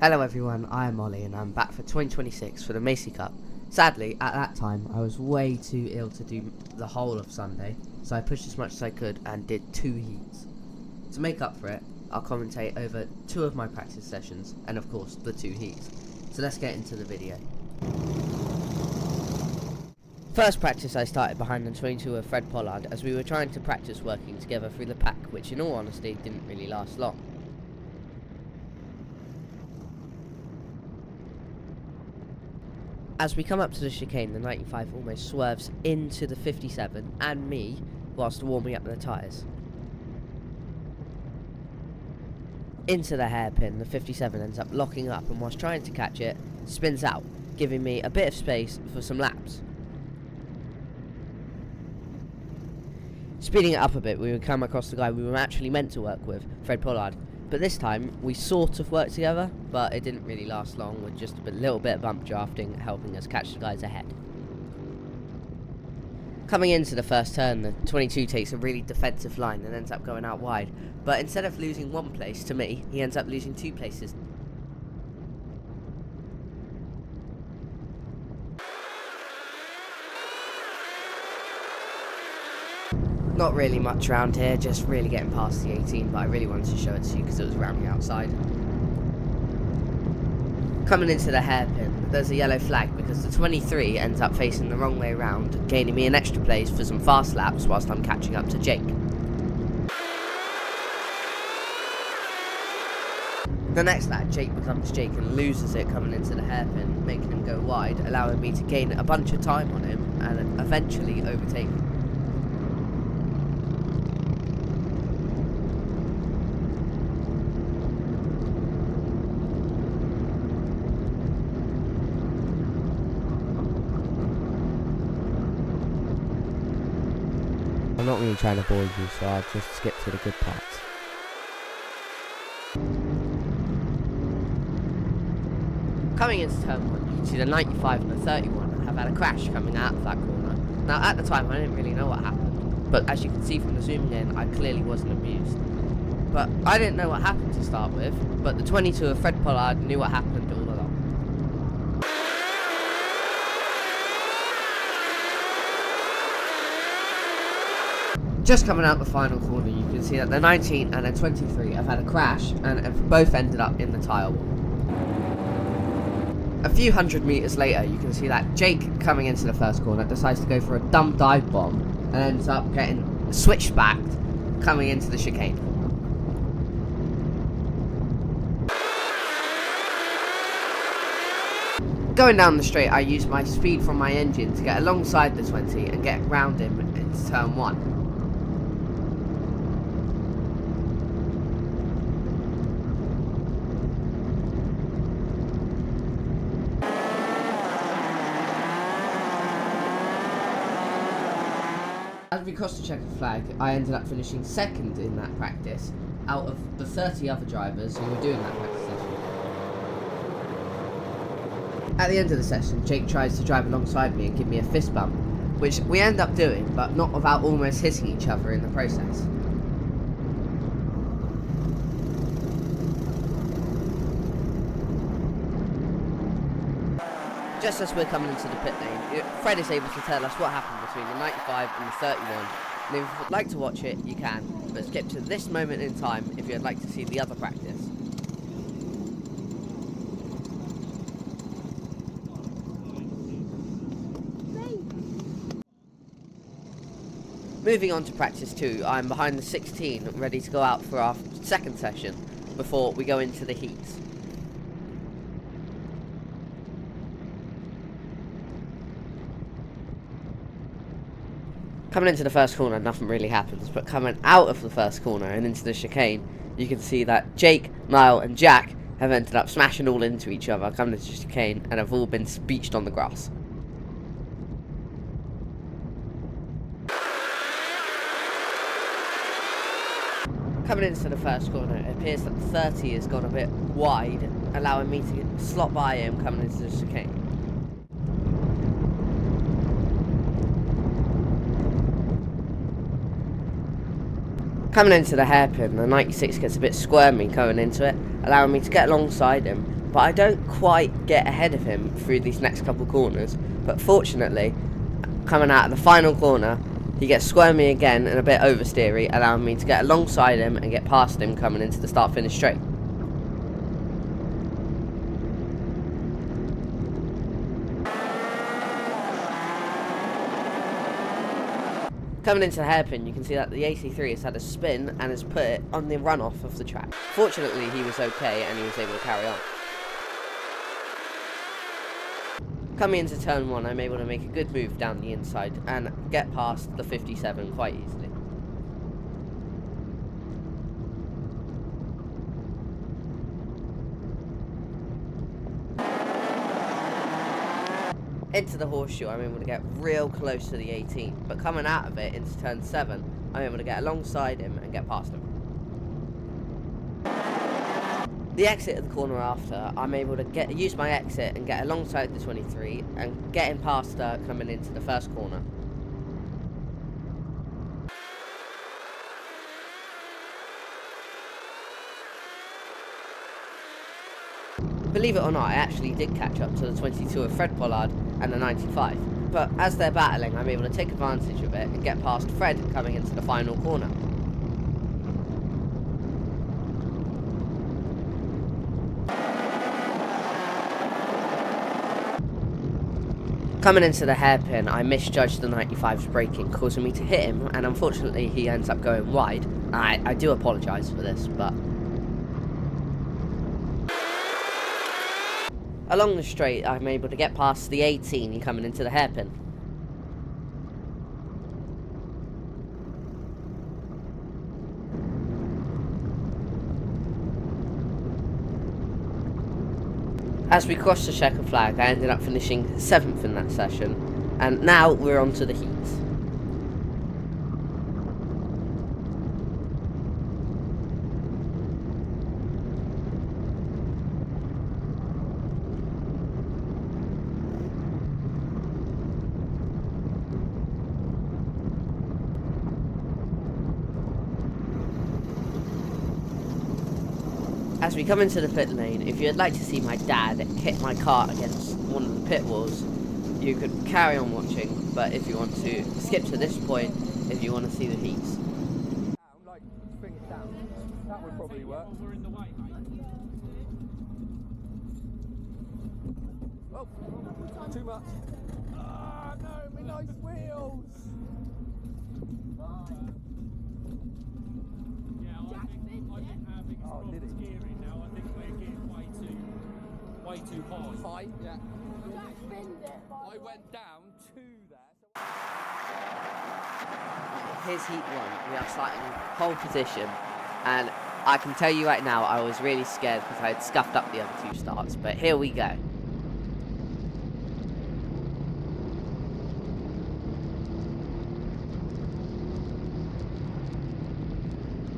Hello everyone, I am Ollie and I'm back for 2026 for the Macey Cup. Sadly, at that time, I was way too ill to do the whole of Sunday, so I pushed as much as I could and did 2 heats. To make up for it, I'll commentate over 2 of my practice sessions, and of course, the 2 heats. So let's get into the video. First practice I started behind the 22 of Fred Pollard as we were trying to practice working together through the pack, which in all honesty didn't really last long. As we come up to the chicane, the 95 almost swerves into the 57 and me whilst warming up the tyres. Into the hairpin, the 57 ends up locking up and whilst trying to catch it, spins out, giving me a bit of space for some laps. Speeding it up a bit, we would come across the guy we were actually meant to work with, Fred Pollard. But this time, we sort of worked together, but it didn't really last long with just a little bit of bump drafting helping us catch the guys ahead. Coming into the first turn, the 22 takes a really defensive line and ends up going out wide. But instead of losing 1 place to me, he ends up losing 2 places. Not really much around here, just really getting past the 18, but I really wanted to show it to you because it was around the outside. Coming into the hairpin, there's a yellow flag because the 23 ends up facing the wrong way around, gaining me an extra place for some fast laps whilst I'm catching up to Jake. The next lap, Jake becomes Jake and loses it coming into the hairpin, making him go wide, allowing me to gain a bunch of time on him and eventually overtake him. I'm not really trying to bore you, so I'll just skip to the good parts. Coming into turn 1, you can see the 95 and the 31 have had a crash coming out of that corner. Now at the time I didn't really know what happened, but as you can see from the zooming in, I clearly wasn't amused. But I didn't know what happened to start with, but the 22 of Fred Pollard knew what happened all along. Just coming out the final corner, you can see that the 19 and the 23 have had a crash and have both ended up in the tyre wall. A few hundred metres later, you can see that Jake, coming into the first corner, decides to go for a dumb dive bomb and ends up getting switchbacked coming into the chicane. Going down the straight, I used my speed from my engine to get alongside the 20 and get round him into turn 1. As we crossed the checkered flag, I ended up finishing second in that practice out of the 30 other drivers who were doing that practice session. At the end of the session, Jake tries to drive alongside me and give me a fist bump, which we end up doing, but not without almost hitting each other in the process. Just as we're coming into the pit lane, Fred is able to tell us what happened between the 95 and the 31. And if you'd like to watch it, you can, but skip to this moment in time if you'd like to see the other practice. Moving on to practice 2, I'm behind the 16, ready to go out for our second session before we go into the heats. Coming into the first corner, nothing really happens, but coming out of the first corner and into the chicane, you can see that Jake, Niall and Jack have ended up smashing all into each other coming into the chicane and have all been beached on the grass. Coming into the first corner, it appears that the 30 has gone a bit wide, allowing me to slot by him coming into the chicane. Coming into the hairpin, the 96 gets a bit squirmy coming into it, allowing me to get alongside him, but I don't quite get ahead of him through these next couple corners. But fortunately, coming out of the final corner, he gets squirmy again and a bit oversteery, allowing me to get alongside him and get past him coming into the start-finish straight. Coming into the hairpin, you can see that the AC3 has had a spin and has put it on the runoff of the track. Fortunately, he was okay and he was able to carry on. Coming into turn 1, I'm able to make a good move down the inside and get past the 57 quite easily. Into the horseshoe, I'm able to get real close to the 18, but coming out of it into turn 7, I'm able to get alongside him and get past him. The exit of the corner after, I'm able to use my exit and get alongside the 23 and getting past her coming into the first corner. Believe it or not, I actually did catch up to the 22 of Fred Pollard and the 95, but as they're battling, I'm able to take advantage of it and get past Fred coming into the final corner. Coming into the hairpin, I misjudged the 95's braking, causing me to hit him, and unfortunately he ends up going wide. I do apologise for this, but along the straight, I'm able to get past the 18 coming into the hairpin. As we crossed the checker flag, I ended up finishing 7th in that session, and now we're on to the heats. As we come into the pit lane, if you'd like to see my dad hit my car against one of the pit walls, you could carry on watching, but if you want to skip to this point, if you want to see the heats. Like, bring it down. That would probably work. Oh, too much. Ah, no, my nice wheels. Oh, did he? Steering now, I think we're getting way too high. High, yeah. I went down to there. Here's heat 1, we are starting pole position, and I can tell you right now I was really scared because I had scuffed up the other 2 starts, but here we go.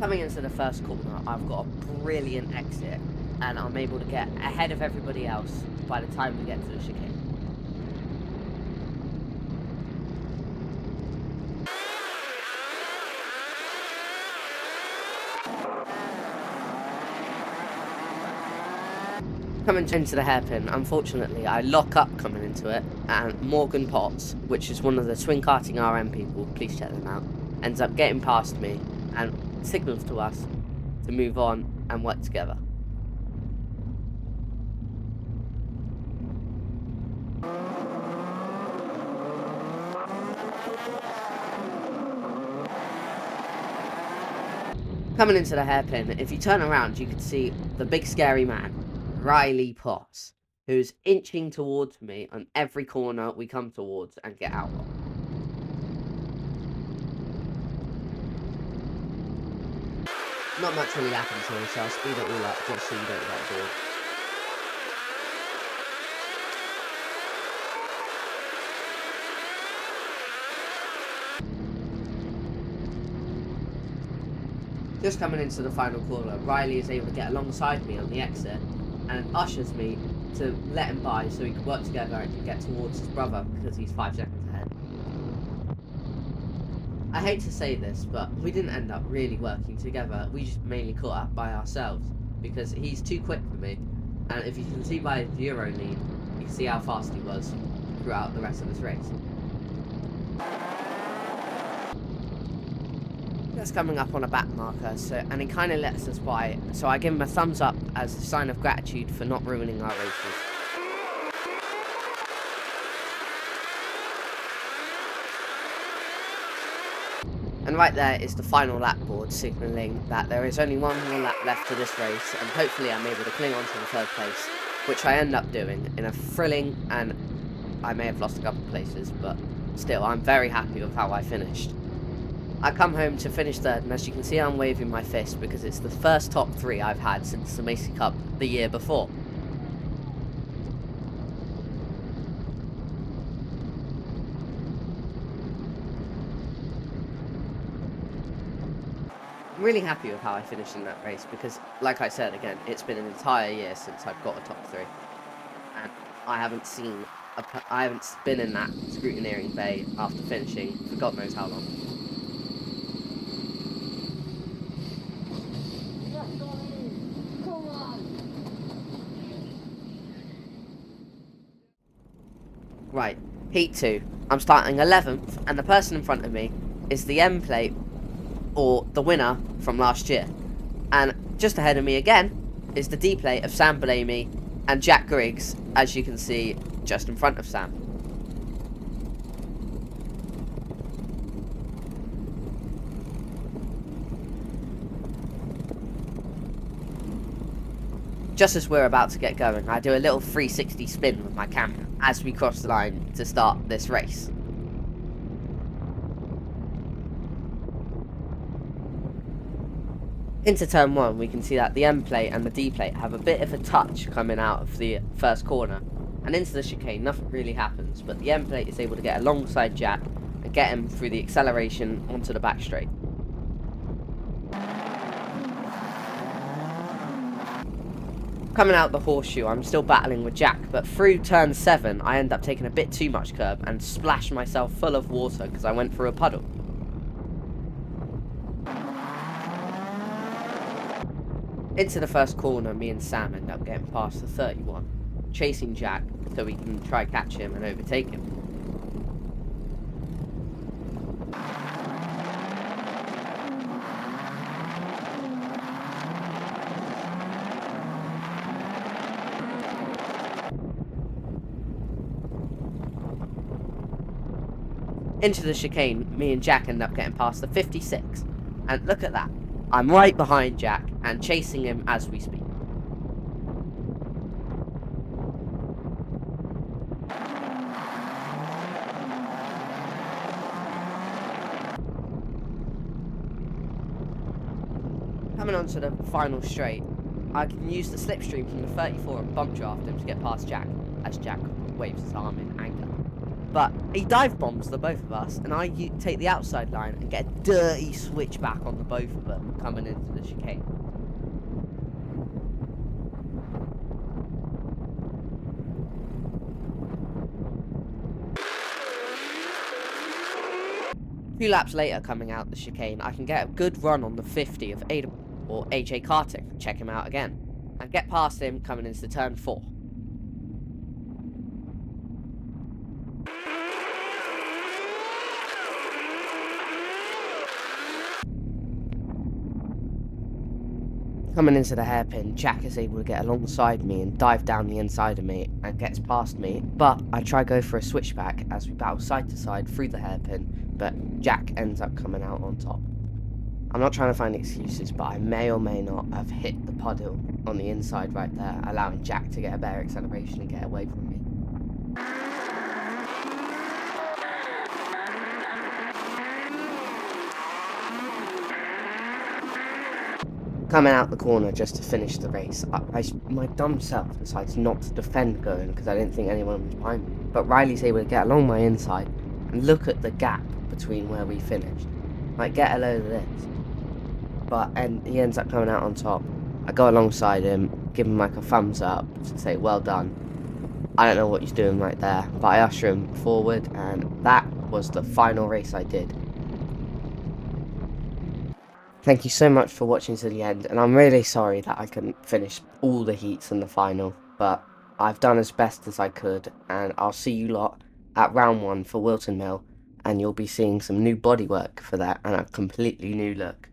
Coming into the first corner, I've got a brilliant exit, and I'm able to get ahead of everybody else by the time we get to the chicane. Coming into the hairpin, unfortunately I lock up coming into it, and Morgan Potts, which is one of the Swing Karting RM people, please check them out, ends up getting past me and signals to us to move on and work together. Coming into the hairpin, if you turn around you can see the big scary man, Riley Potts, who's inching towards me on every corner we come towards and get out of. Not much really happens here, so I'll speed it all up just so you don't get bored. Just coming into the final corner, Riley is able to get alongside me on the exit and ushers me to let him by so we can work together and get towards his brother because he's 5 seconds ahead. I hate to say this, but we didn't end up really working together. We just mainly caught up by ourselves because he's too quick for me And if you can see by his Euro lead, you can see how fast he was throughout the rest of this race. That's coming up on a back marker, and he kind of lets us by, so I give him a thumbs up as a sign of gratitude for not ruining our races. And right there is the final lap board signalling that there is only one more lap left to this race, and hopefully I'm able to cling on to the third place, which I end up doing in a thrilling, and I may have lost a couple of places, but still, I'm very happy with how I finished. I come home to finish third, and as you can see, I'm waving my fist because it's the first top 3 I've had since the Macey Cup the year before. I'm really happy with how I finished in that race because, like I said again, it's been an entire year since I've got a top 3, and I haven't been in that scrutineering bay after finishing for God knows how long. Right, Heat 2. I'm starting 11th, and the person in front of me is the M plate, or the winner from last year. And just ahead of me again is the D plate of Sam Bellamy and Jack Griggs, as you can see just in front of Sam. Just as we're about to get going, I do a little 360 spin with my camera as we cross the line to start this race. Into turn 1, we can see that the M plate and the D plate have a bit of a touch coming out of the first corner. And into the chicane, nothing really happens, but the M plate is able to get alongside Jack and get him through the acceleration onto the back straight. Coming out the horseshoe, I'm still battling with Jack, but through turn 7, I end up taking a bit too much curb and splash myself full of water because I went through a puddle. Into the first corner, me and Sam end up getting past the 31, chasing Jack so we can try catch him and overtake him. Into the chicane, me and Jack end up getting past the 56, and look at that, I'm right behind Jack and chasing him as we speak. Coming onto the final straight, I can use the slipstream from the 34 and bump draft him to get past Jack, as Jack waves his arm in anger. But he dive bombs the both of us, and I take the outside line and get a dirty switchback on the both of them coming into the chicane. A few laps later, coming out the chicane, I can get a good run on the 50 of Ada or AJ Karting. Check him out again, and get past him coming into turn 4. Coming into the hairpin, Jack is able to get alongside me and dive down the inside of me and gets past me, but I try go for a switchback as we battle side to side through the hairpin, but Jack ends up coming out on top. I'm not trying to find excuses, but I may or may not have hit the puddle on the inside right there, allowing Jack to get a better acceleration and get away from me. Coming out the corner just to finish the race, my dumb self decides not to defend going because I didn't think anyone was behind me. But Riley's able to get along my inside and look at the gap between where we finished. Like, get a load of this. And he ends up coming out on top. I go alongside him, give him like a thumbs up to say well done. I don't know what he's doing right there, but I usher him forward, and that was the final race I did. Thank you so much for watching to the end, and I'm really sorry that I couldn't finish all the heats in the final, but I've done as best as I could, and I'll see you lot at round 1 for Wilton Mill, and you'll be seeing some new bodywork for that and a completely new look.